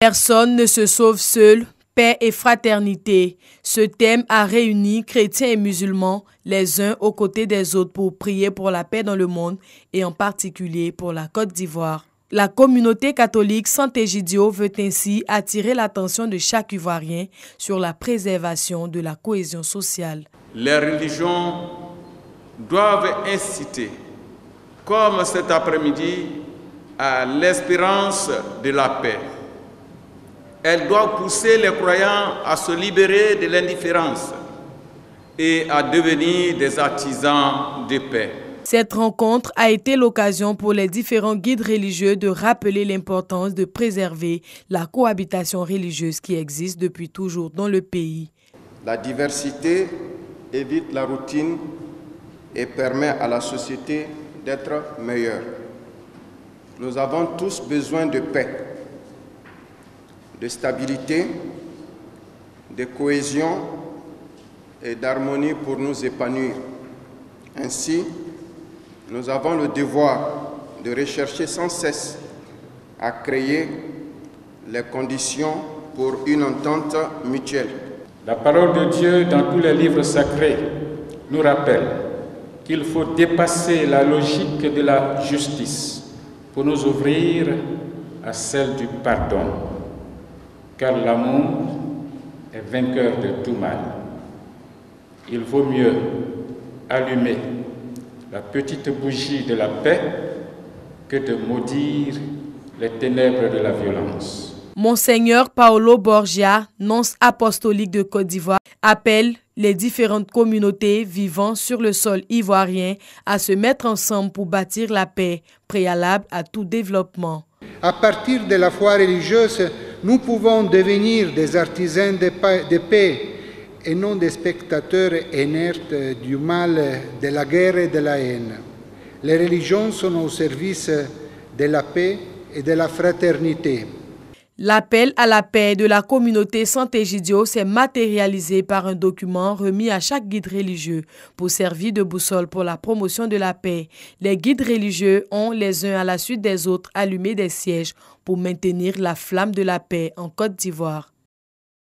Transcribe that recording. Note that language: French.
Personne ne se sauve seul, paix et fraternité. Ce thème a réuni chrétiens et musulmans les uns aux côtés des autres pour prier pour la paix dans le monde et en particulier pour la Côte d'Ivoire. La communauté catholique Sant'Egidio veut ainsi attirer l'attention de chaque Ivoirien sur la préservation de la cohésion sociale. Les religions doivent inciter, comme cet après-midi, à l'espérance de la paix. Elles doivent pousser les croyants à se libérer de l'indifférence et à devenir des artisans de paix. Cette rencontre a été l'occasion pour les différents guides religieux de rappeler l'importance de préserver la cohabitation religieuse qui existe depuis toujours dans le pays. La diversité évite la routine et permet à la société d'être meilleure. Nous avons tous besoin de paix, de stabilité, de cohésion et d'harmonie pour nous épanouir. Ainsi, nous avons le devoir de rechercher sans cesse à créer les conditions pour une entente mutuelle. La parole de Dieu dans tous les livres sacrés nous rappelle qu'il faut dépasser la logique de la justice pour nous ouvrir à celle du pardon, car l'amour est vainqueur de tout mal. Il vaut mieux allumer la petite bougie de la paix que de maudire les ténèbres de la violence. Monseigneur Paolo Borgia, nonce apostolique de Côte d'Ivoire, appelle les différentes communautés vivant sur le sol ivoirien à se mettre ensemble pour bâtir la paix, préalable à tout développement. À partir de la foi religieuse, nous pouvons devenir des artisans de paix et non des spectateurs inertes du mal, de la guerre et de la haine. Les religions sont au service de la paix et de la fraternité. L'appel à la paix de la communauté Sant'Egidio s'est matérialisé par un document remis à chaque guide religieux pour servir de boussole pour la promotion de la paix. Les guides religieux ont, les uns à la suite des autres, allumé des sièges pour maintenir la flamme de la paix en Côte d'Ivoire.